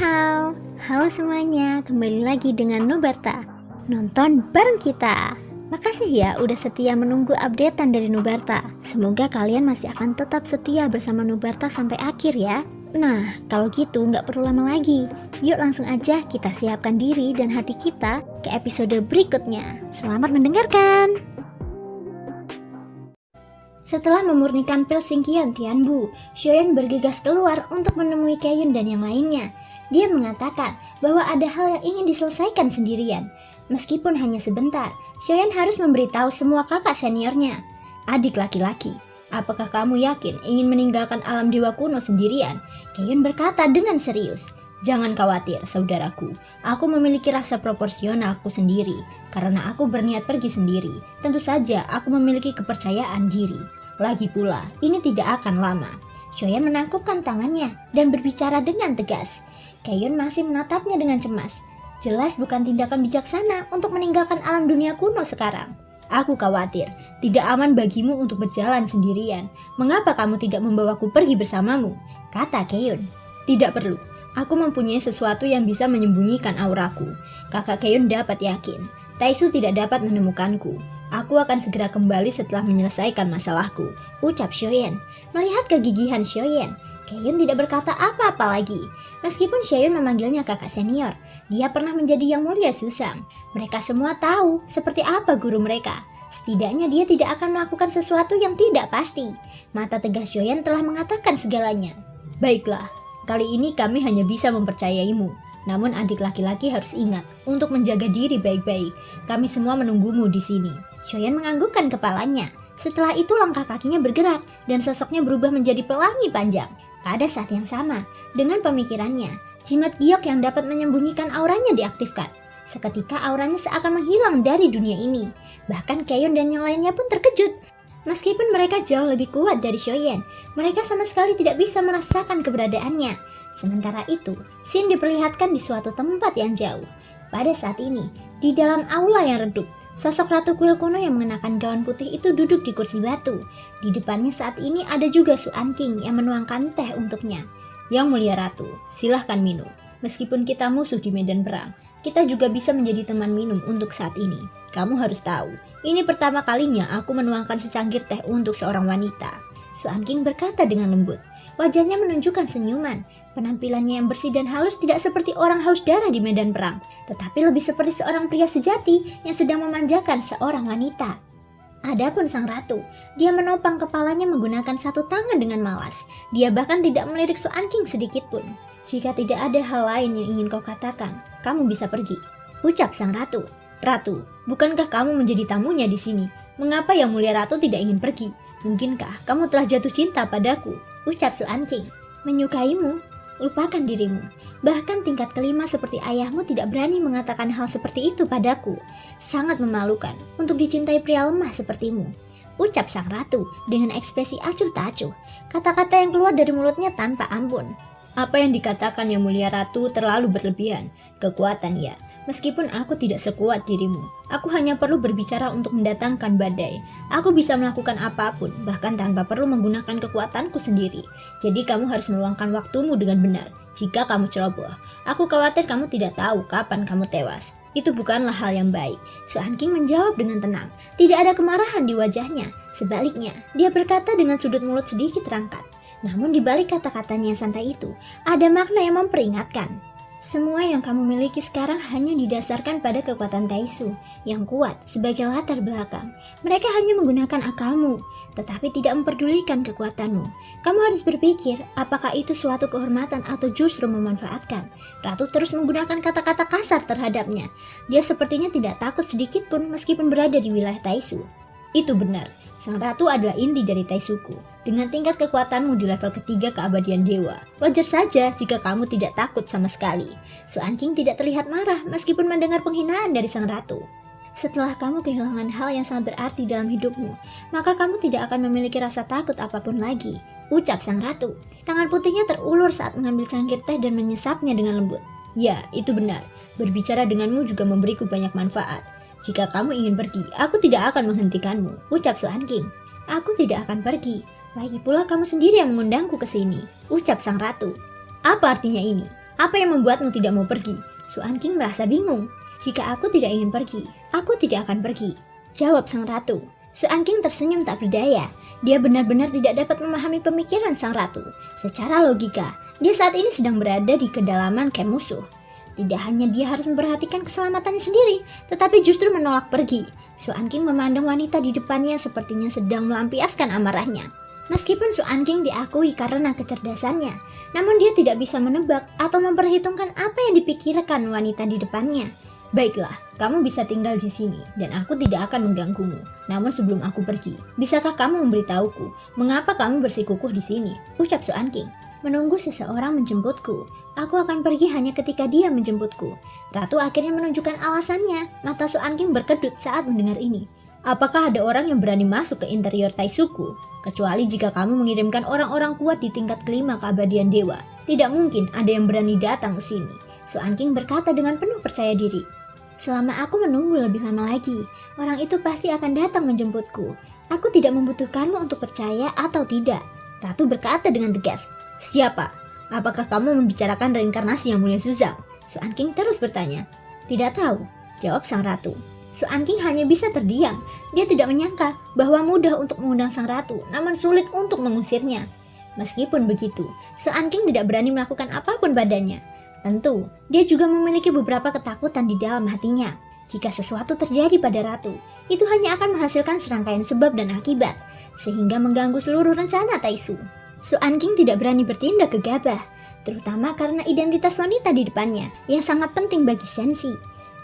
hao, halo semuanya, kembali lagi dengan Nubarta. Nonton bareng kita. Makasih ya udah setia menunggu updatean dari Nubarta. Semoga kalian masih akan tetap setia bersama Nubarta sampai akhir ya. Nah, kalau gitu nggak perlu lama lagi. Yuk langsung aja kita siapkan diri dan hati kita ke episode berikutnya. Selamat mendengarkan. Setelah memurnikan pil Xingqian Tianbu, Xiaoyan bergegas keluar untuk menemui Kaiyun dan yang lainnya. Dia mengatakan bahwa ada hal yang ingin diselesaikan sendirian. Meskipun hanya sebentar, Xiaoyan harus memberitahu semua kakak seniornya. Adik laki-laki, apakah kamu yakin ingin meninggalkan alam dewa kuno sendirian? Kaiyun berkata dengan serius. Jangan khawatir, saudaraku. Aku memiliki rasa proporsionalku sendiri. Karena aku berniat pergi sendiri, tentu saja aku memiliki kepercayaan diri. Lagi pula, ini tidak akan lama. Xiaoyan menangkupkan tangannya dan berbicara dengan tegas. Kaiyun masih menatapnya dengan cemas. Jelas bukan tindakan bijaksana untuk meninggalkan alam dunia kuno sekarang. Aku khawatir, tidak aman bagimu untuk berjalan sendirian. Mengapa kamu tidak membawaku pergi bersamamu? Kata Kaiyun. Tidak perlu. Aku mempunyai sesuatu yang bisa menyembunyikan auraku. Kakak Kaiyun dapat yakin, Taisu tidak dapat menemukanku. Aku akan segera kembali setelah menyelesaikan masalahku, ucap Xiaoyan. Melihat kegigihan Xiaoyan, Kaiyun tidak berkata apa-apa lagi. Meskipun Xiaoyan memanggilnya kakak senior, dia pernah menjadi yang mulia Susang. Mereka semua tahu seperti apa guru mereka. Setidaknya dia tidak akan melakukan sesuatu yang tidak pasti. Mata tegas Xiaoyan telah mengatakan segalanya. Baiklah. Kali ini kami hanya bisa mempercayaimu. Namun adik laki-laki harus ingat untuk menjaga diri baik-baik. Kami semua menunggumu di sini. Xiaoyan menganggukkan kepalanya. Setelah itu langkah kakinya bergerak dan sosoknya berubah menjadi pelangi panjang. Pada saat yang sama, dengan pemikirannya, jimat giok yang dapat menyembunyikan auranya diaktifkan. Seketika auranya seakan menghilang dari dunia ini. Bahkan Kaiyun dan yang lainnya pun terkejut. Meskipun mereka jauh lebih kuat dari Xiaoyan, mereka sama sekali tidak bisa merasakan keberadaannya. Sementara itu, Xin diperlihatkan di suatu tempat yang jauh. Pada saat ini, di dalam aula yang redup, sosok Ratu Kuil kuno yang mengenakan gaun putih itu duduk di kursi batu. Di depannya saat ini ada juga Su Anqing yang menuangkan teh untuknya. Yang mulia Ratu, silahkan minum. Meskipun kita musuh di medan perang, kita juga bisa menjadi teman minum untuk saat ini. Kamu harus tahu, ini pertama kalinya aku menuangkan secangkir teh untuk seorang wanita. Su Anqing berkata dengan lembut. Wajahnya menunjukkan senyuman. Penampilannya yang bersih dan halus tidak seperti orang haus darah di medan perang, tetapi lebih seperti seorang pria sejati yang sedang memanjakan seorang wanita. Adapun sang ratu, dia menopang kepalanya menggunakan satu tangan dengan malas. Dia bahkan tidak melirik Su Anqing sedikit pun. Jika tidak ada hal lain yang ingin kau katakan, kamu bisa pergi, ucap sang ratu. Ratu, bukankah kamu menjadi tamunya di sini? Mengapa yang mulia ratu tidak ingin pergi? Mungkinkah kamu telah jatuh cinta padaku? Ucap Su Anqing. Menyukaimu? Lupakan dirimu. Bahkan tingkat kelima seperti ayahmu tidak berani mengatakan hal seperti itu padaku. Sangat memalukan untuk dicintai pria lemah sepertimu. Ucap sang ratu dengan ekspresi acuh tak acuh. Kata-kata yang keluar dari mulutnya tanpa ampun. Apa yang dikatakan yang mulia ratu terlalu berlebihan. Kekuatan ya. Meskipun aku tidak sekuat dirimu, aku hanya perlu berbicara untuk mendatangkan badai. Aku bisa melakukan apapun, bahkan tanpa perlu menggunakan kekuatanku sendiri. Jadi kamu harus meluangkan waktumu dengan benar. Jika kamu ceroboh, aku khawatir kamu tidak tahu kapan kamu tewas. Itu bukanlah hal yang baik. Su Anqing menjawab dengan tenang. Tidak ada kemarahan di wajahnya. Sebaliknya, dia berkata dengan sudut mulut sedikit terangkat. Namun di balik kata-katanya yang santai itu, ada makna yang memperingatkan. Semua yang kamu miliki sekarang hanya didasarkan pada kekuatan Taisu yang kuat sebagai latar belakang. Mereka hanya menggunakan akalmu, tetapi tidak memperdulikan kekuatanmu. Kamu harus berpikir, apakah itu suatu kehormatan atau justru memanfaatkan. Ratu terus menggunakan kata-kata kasar terhadapnya. Dia sepertinya tidak takut sedikit pun meskipun berada di wilayah Taisu. Itu benar, sang ratu adalah inti dari Taisuku. Dengan tingkat kekuatanmu di level ketiga keabadian dewa, wajar saja jika kamu tidak takut sama sekali. Su Anqing tidak terlihat marah meskipun mendengar penghinaan dari sang ratu. Setelah kamu kehilangan hal yang sangat berarti dalam hidupmu, maka kamu tidak akan memiliki rasa takut apapun lagi, ucap sang ratu. Tangan putihnya terulur saat mengambil cangkir teh dan menyesapnya dengan lembut. Ya, itu benar. Berbicara denganmu juga memberiku banyak manfaat. Jika kamu ingin pergi, aku tidak akan menghentikanmu, ucap Su Anqing. Aku tidak akan pergi. Lagi pula kamu sendiri yang mengundangku ke sini, ucap sang ratu. Apa artinya ini? Apa yang membuatmu tidak mau pergi? Su Anqing merasa bingung. Jika aku tidak ingin pergi, aku tidak akan pergi, jawab sang ratu. Su Anqing tersenyum tak berdaya. Dia benar-benar tidak dapat memahami pemikiran sang ratu. Secara logika, dia saat ini sedang berada di kedalaman camp musuh. Tidak hanya dia harus memperhatikan keselamatannya sendiri, tetapi justru menolak pergi. Su Anqing memandang wanita di depannya sepertinya sedang melampiaskan amarahnya. Meskipun Su Anqing diakui karena kecerdasannya, namun dia tidak bisa menebak atau memperhitungkan apa yang dipikirkan wanita di depannya. Baiklah, kamu bisa tinggal di sini dan aku tidak akan mengganggumu. Namun sebelum aku pergi, bisakah kamu memberitahuku mengapa kamu bersikukuh di sini? Ucap Su Anqing. Menunggu seseorang menjemputku. Aku akan pergi hanya ketika dia menjemputku. Ratu akhirnya menunjukkan alasannya. Mata Su Anqing berkedut saat mendengar ini. Apakah ada orang yang berani masuk ke interior Taisuku? Kecuali jika kamu mengirimkan orang-orang kuat di tingkat kelima keabadian dewa. Tidak mungkin ada yang berani datang ke sini. Su Anqing berkata dengan penuh percaya diri. Selama aku menunggu lebih lama lagi, orang itu pasti akan datang menjemputku. Aku tidak membutuhkanmu untuk percaya atau tidak. Ratu berkata dengan tegas. Siapa? Apakah kamu membicarakan reinkarnasi yang mulia Suzang? Su Anqing terus bertanya. Tidak tahu, jawab sang ratu. Su Anqing hanya bisa terdiam. Dia tidak menyangka bahwa mudah untuk mengundang sang ratu, namun sulit untuk mengusirnya. Meskipun begitu, Su Anqing tidak berani melakukan apapun padanya. Tentu, dia juga memiliki beberapa ketakutan di dalam hatinya. Jika sesuatu terjadi pada ratu, itu hanya akan menghasilkan serangkaian sebab dan akibat, sehingga mengganggu seluruh rencana Taisu. Su Anqing tidak berani bertindak gegabah, terutama karena identitas wanita di depannya yang sangat penting bagi Sensi.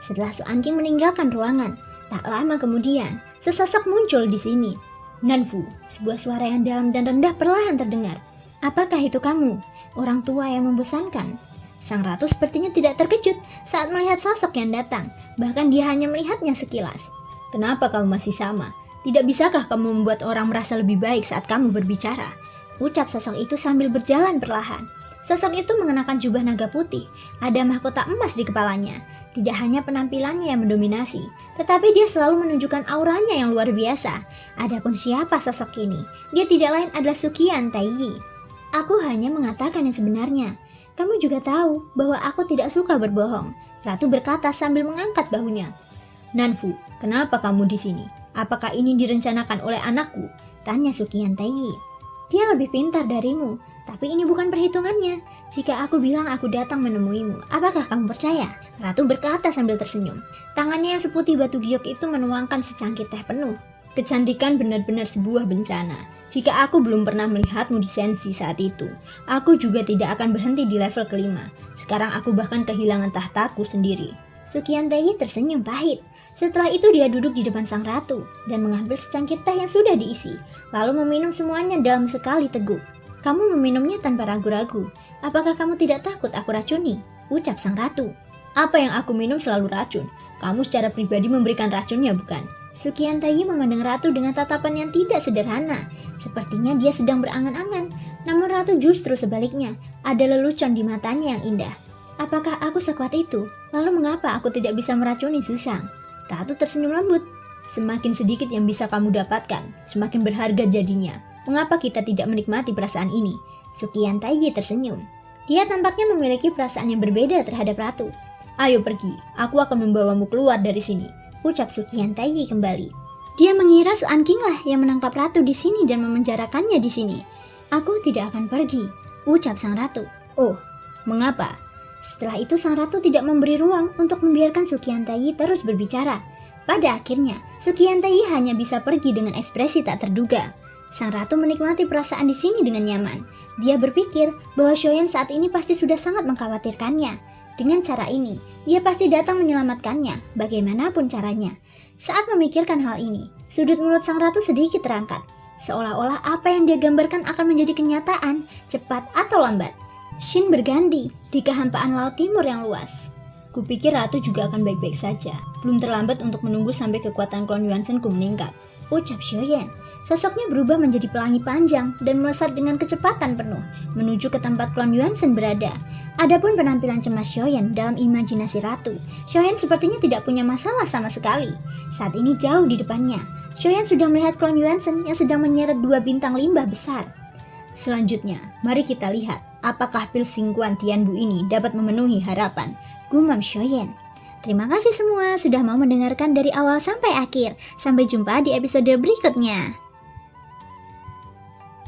Setelah Su Anqing meninggalkan ruangan, tak lama kemudian, sesosok muncul di sini. Nanfu, sebuah suara yang dalam dan rendah perlahan terdengar. Apakah itu kamu? Orang tua yang membosankan? Sang ratu sepertinya tidak terkejut saat melihat sosok yang datang, bahkan dia hanya melihatnya sekilas. Kenapa kamu masih sama? Tidak bisakah kamu membuat orang merasa lebih baik saat kamu berbicara? Ucap sosok itu sambil berjalan perlahan. Sosok itu mengenakan jubah naga putih, ada mahkota emas di kepalanya. Tidak hanya penampilannya yang mendominasi, tetapi dia selalu menunjukkan auranya yang luar biasa. Adapun siapa sosok ini? Dia tidak lain adalah Suqian Taiyi. Aku hanya mengatakan yang sebenarnya. Kamu juga tahu bahwa aku tidak suka berbohong. Ratu berkata sambil mengangkat bahunya. Nanfu, kenapa kamu di sini? Apakah ini direncanakan oleh anakku? Tanya Suqian Taiyi. Dia lebih pintar darimu, tapi ini bukan perhitungannya. Jika aku bilang aku datang menemuimu, apakah kamu percaya? Ratu berkata sambil tersenyum. Tangannya yang seputih batu giok itu menuangkan secangkir teh penuh. Kecantikan benar-benar sebuah bencana. Jika aku belum pernah melihatmu di Sensi saat itu, aku juga tidak akan berhenti di level kelima. Sekarang aku bahkan kehilangan tahtaku sendiri. Suqian Taiyi tersenyum pahit. Setelah itu dia duduk di depan sang ratu dan mengambil secangkir teh yang sudah diisi, lalu meminum semuanya dalam sekali teguk. Kamu meminumnya tanpa ragu-ragu. Apakah kamu tidak takut aku racuni? Ucap sang ratu. Apa yang aku minum selalu racun. Kamu secara pribadi memberikan racunnya, bukan? Suqian Taiyi memandang ratu dengan tatapan yang tidak sederhana. Sepertinya dia sedang berangan-angan. Namun ratu justru sebaliknya. Ada lelucon di matanya yang indah. Apakah aku sekuat itu? Lalu mengapa aku tidak bisa meracuni Susang? Ratu tersenyum lembut. Semakin sedikit yang bisa kamu dapatkan, semakin berharga jadinya. Mengapa kita tidak menikmati perasaan ini? Suqian Taiyi tersenyum. Dia tampaknya memiliki perasaan yang berbeda terhadap ratu. Ayo pergi, aku akan membawamu keluar dari sini. Ucap Suqian Taiyi kembali. Dia mengira Su Anqing lah yang menangkap ratu di sini dan memenjarakannya di sini. Aku tidak akan pergi, ucap sang ratu. Oh, mengapa? Setelah itu sang ratu tidak memberi ruang untuk membiarkan Suqian Taiyi terus berbicara. Pada akhirnya, Suqian Taiyi hanya bisa pergi dengan ekspresi tak terduga. Sang ratu menikmati perasaan di sini dengan nyaman. Dia berpikir bahwa Shoyan saat ini pasti sudah sangat mengkhawatirkannya. Dengan cara ini, dia pasti datang menyelamatkannya, bagaimanapun caranya. Saat memikirkan hal ini, sudut mulut sang ratu sedikit terangkat. Seolah-olah apa yang dia gambarkan akan menjadi kenyataan, cepat atau lambat. Shin berganti di kehampaan laut timur yang luas. Kupikir ratu juga akan baik-baik saja. Belum terlambat untuk menunggu sampai kekuatan Klon Yuansenku meningkat. Ucap Shoyan. Sosoknya berubah menjadi pelangi panjang dan melesat dengan kecepatan penuh menuju ke tempat Klon Yuansen berada. Adapun penampilan cemas Shoyan dalam imajinasi ratu, Shoyan sepertinya tidak punya masalah sama sekali. Saat ini jauh di depannya, Shoyan sudah melihat Klon Yuansen yang sedang menyeret 2 bintang limbah besar. Selanjutnya, mari kita lihat apakah pil Xingguan Tianbu ini dapat memenuhi harapan, gumam Shoyen. Terima kasih semua sudah mau mendengarkan dari awal sampai akhir. Sampai jumpa di episode berikutnya.